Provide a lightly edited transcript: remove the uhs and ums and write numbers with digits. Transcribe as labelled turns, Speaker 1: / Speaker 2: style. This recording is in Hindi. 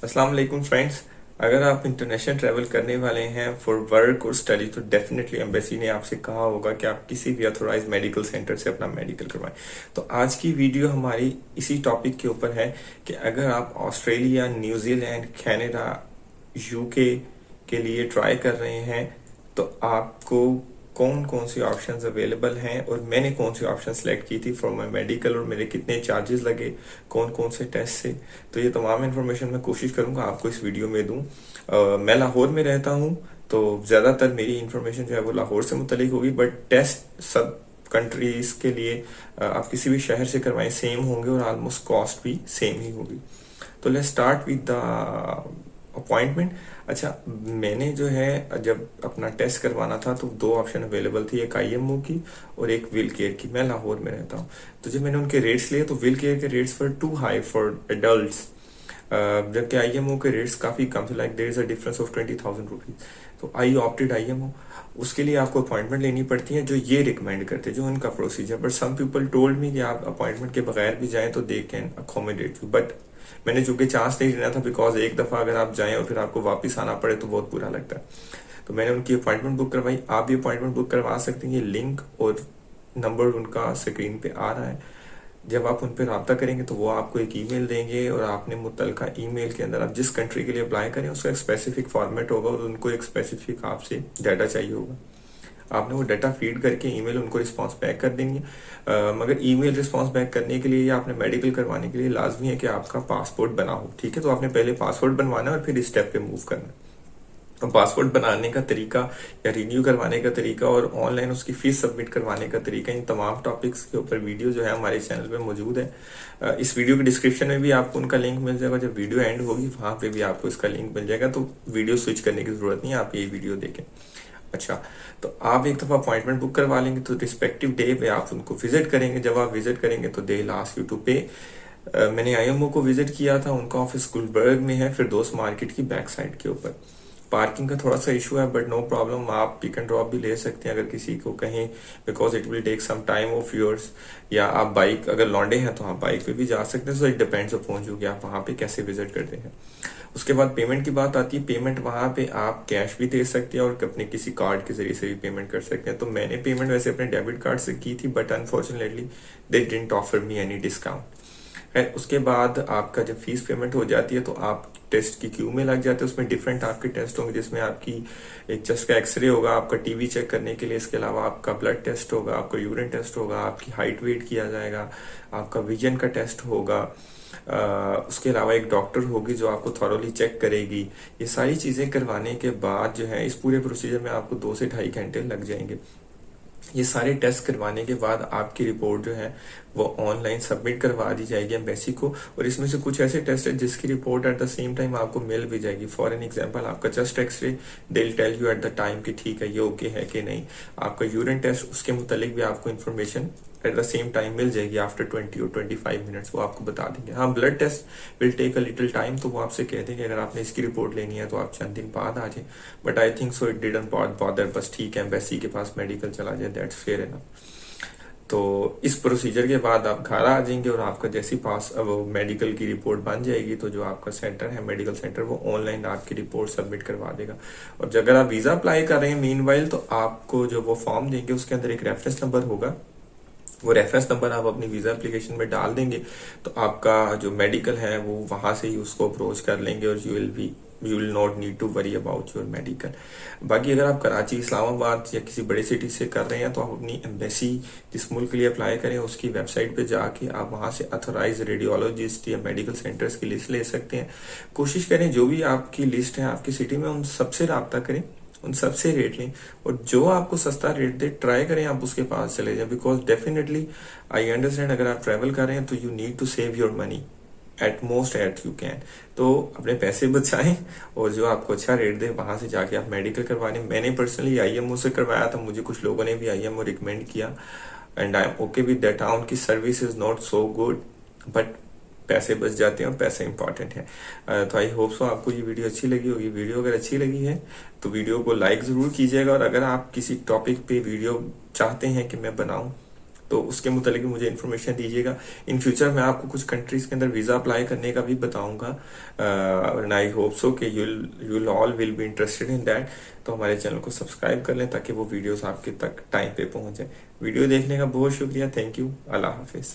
Speaker 1: अस्सलाम वालेकुम फ्रेंड्स। अगर आप इंटरनेशनल ट्रैवल करने वाले हैं फॉर वर्क और स्टडी तो डेफिनेटली एम्बेसी ने आपसे कहा होगा कि आप किसी भी अथोराइज मेडिकल सेंटर से अपना मेडिकल करवाएं। तो आज की वीडियो हमारी इसी टॉपिक के ऊपर है कि अगर आप ऑस्ट्रेलिया, न्यूजीलैंड, कनाडा, यूके के लिए ट्राई कर रहे हैं तो आपको कौन कौन सी ऑप्शंस अवेलेबल हैं और मैंने कौन सी ऑप्शन सेलेक्ट की थी फॉर माई मेडिकल और मेरे कितने चार्जेस लगे, कौन कौन से टेस्ट से। तो ये तमाम इन्फॉर्मेशन मैं कोशिश करूंगा आपको इस वीडियो में दूं। मैं लाहौर में रहता हूं तो ज़्यादातर मेरी इन्फॉर्मेशन जो है वो लाहौर से मुतलिक होगी, बट टेस्ट सब कंट्रीज के लिए आप किसी भी शहर से करवाएं सेम होंगे और ऑलमोस्ट कॉस्ट भी सेम ही होगी। तो let's start with the appointment. अच्छा, मैंने जो है जब अपना टेस्ट करवाना था तो दो ऑप्शन अवेलेबल थी, एक आईएमओ की और एक विल केयर की। मैं लाहौर में रहता हूँ तो जब मैंने उनके रेट्स लिए तो विल केयर के rates for too high for adults, जबकि आईएमओ के रेट्स काफी कम थे, like there is a difference of 20,000 rupees. तो आई ऑप्टेड आईएमओ। उसके लिए आपको अपॉइंटमेंट लेनी पड़ती है जो ये रिकमेंड करते हैं, जो उनका procedure. But some people told me कि आप अपॉइंटमेंट के बगैर भी जाएं तो they can accommodate you, but मैंने चूंकि चांस नहीं लेना था, बिकॉज एक दफा अगर आप जाएं और फिर आपको वापस आना पड़े तो बहुत बुरा लगता है। तो मैंने उनकी अपॉइंटमेंट बुक करवाई। आप भी अपॉइंटमेंट बुक करवा सकते हैं, ये लिंक और नंबर उनका स्क्रीन पे आ रहा है। जब आप उन पर रब्ता करेंगे तो वो आपको एक ईमेल देंगे और आपने मुतलका ईमेल के अंदर आप जिस कंट्री के लिए अप्लाई करें उसका एक स्पेसिफिक फॉर्मेट होगा और उनको एक स्पेसिफिक आपसे डाटा चाहिए होगा। आपने वो डाटा फीड करके ईमेल उनको रिस्पांस बैक कर देंगे। मगर ईमेल रिस्पांस बैक करने के लिए या आपने मेडिकल करवाने के लिए लाजमी है कि आपका पासपोर्ट बना हो। ठीक है, तो आपने पहले पासपोर्ट बनवाना है और फिर इस स्टेप पे मूव करना है। तो पासपोर्ट बनाने का तरीका या रिन्यू करवाने का तरीका और ऑनलाइन उसकी फीस सबमिट करवाने का तरीका, इन तमाम टॉपिक्स के ऊपर वीडियो जो है हमारे चैनल पे मौजूद है। इस वीडियो के डिस्क्रिप्शन में भी आपको उनका लिंक मिल जाएगा। जब वीडियो एंड होगी वहां पे भी आपको इसका लिंक मिल जाएगा, तो वीडियो स्विच करने की जरूरत नहीं है, आप ये वीडियो देखें। अच्छा, तो आप एक दफा अपॉइंटमेंट बुक करवा लेंगे तो रिस्पेक्टिव डे पे आप उनको विजिट करेंगे। जब आप विजिट करेंगे तो दे लास्ट यू टू पे। मैंने आईएमओ को विजिट किया था, उनका ऑफिस गुलबर्ग में है, फिर दोस्त मार्केट की बैक साइड के ऊपर। पार्किंग का थोड़ा सा इशू है बट नो प्रॉब्लम, आप पिक एंड ड्रॉप भी ले सकते हैं अगर किसी को कहीं, because it will take some time of yours. या आप बाइक, अगर लौंडे हैं तो आप बाइक पे भी जा सकते हैं। So it depends upon you कि आप वहां पे कैसे विजिट करते हैं। उसके बाद पेमेंट की बात आती है। पेमेंट वहां पे आप कैश भी दे सकते हैं और अपने किसी कार्ड के जरिए से भी पेमेंट कर सकते हैं। तो मैंने पेमेंट वैसे अपने डेबिट कार्ड से की थी, but unfortunately they didn't offer me any discount. उसके बाद आपका जब फीस पेमेंट हो जाती है तो आप टेस्ट की क्यू में लग जाते हैं। उसमें डिफरेंट आपके टेस्ट होंगे, जिसमें आपकी एक चेस्ट का एक्सरे होगा, आपका टीवी चेक करने के लिए। इसके अलावा आपका ब्लड टेस्ट होगा, आपका यूरिन टेस्ट होगा, आपकी हाइट वेट किया जाएगा, आपका विजन का टेस्ट होगा। उसके अलावा एक डॉक्टर होगी जो आपको थॉरोली चेक करेगी। ये सारी चीजें करवाने के बाद जो है इस पूरे प्रोसीजर में आपको 2 से 2.5 घंटे लग जाएंगे। ये सारे टेस्ट करवाने के बाद आपकी रिपोर्ट जो है वो ऑनलाइन सबमिट करवा दी जाएगी एम्बेसी को। और इसमें से कुछ ऐसे टेस्ट है जिसकी report at the same time आपको मिल भी जाएगी। फॉर एन एग्जांपल, आपका chest x-ray they tell you at the time कि ठीक है ये ओके है कि नहीं। आपका यूरिन टेस्ट, उसके मुतालिक भी आपको information at the same time मिल जाएगी। आफ्टर 20 और 25 मिनट्स वो आपको बता देंगे। हाँ, blood test will take a little time, तो वो आपसे कह देंगे अगर आपने इसकी रिपोर्ट लेनी है तो आप चंद दिन बाद आ जाए। But I think so it didn't bother, बस ठीक है एम्बेसी के पास मेडिकल चला जाए, दैट्स फेयर इनफ। तो इस प्रोसीजर के बाद आप घर आ जाएंगे और आपका जैसी पास वो मेडिकल की रिपोर्ट बन जाएगी तो जो आपका सेंटर है, मेडिकल सेंटर, वो ऑनलाइन आपकी रिपोर्ट सबमिट करवा देगा। और अगर आप वीजा अप्लाई कर रहे हैं मीनवाइल, तो आपको जो वो फॉर्म देंगे उसके अंदर एक रेफरेंस नंबर होगा। वो रेफरेंस नंबर आप अपनी वीजा एप्लीकेशन में डाल देंगे तो आपका जो मेडिकल है वो वहां से ही उसको अप्रोच कर लेंगे और you will not need to worry about your medical. बाकी अगर आप कराची, इस्लामाबाद या किसी बड़ी सिटी से कर रहे हैं तो आप अपनी एम्बेसी जिस मुल्क के लिए अप्लाई करें उसकी वेबसाइट पे जाके आप वहां से अथोराइज रेडियोलॉजिस्ट या मेडिकल सेंटर्स की लिस्ट ले सकते हैं। कोशिश करें जो भी आपकी लिस्ट है आपकी सिटी में उन सबसे रब्ता करें, उन सबसे रेट लें और जो आपको सस्ता रेट दे ट्राई करें आप उसके पास चले जाएं। बिकॉज डेफिनेटली आई अंडरस्टैंड, अगर आप ट्रैवल कर रहे हैं तो you need to save your money at most at you can. तो अपने पैसे बचाएं और जो आपको अच्छा रेट दे वहां से जाके आप मेडिकल करवाने। मैंने पर्सनली आईएमओ से करवाया था, मुझे कुछ लोगों ने भी आईएमओ रिकमेंड किया and I am okay with that. उनकी service is not so good but पैसे बच जाते हैं और पैसे इंपॉर्टेंट है। तो आई होप सो आपको ये वीडियो अच्छी लगी होगी। वीडियो अगर अच्छी लगी है तो वीडियो को लाइक जरूर कीजिएगा और अगर आप किसी टॉपिक पे वीडियो चाहते हैं कि मैं बनाऊं तो उसके मुतालिक मुझे इन्फॉर्मेशन दीजिएगा। इन फ्यूचर मैं आपको कुछ कंट्रीज के अंदर वीजा अप्लाई करने का भी बताऊंगा, एंड आई होप सो कि you'll all will be interested in that. तो हमारे चैनल को सब्सक्राइब कर लें ताकि वो वीडियोस आपके तक टाइम पे पहुंचे। वीडियो देखने का बहुत शुक्रिया, थैंक यू, अल्लाह हाफिज।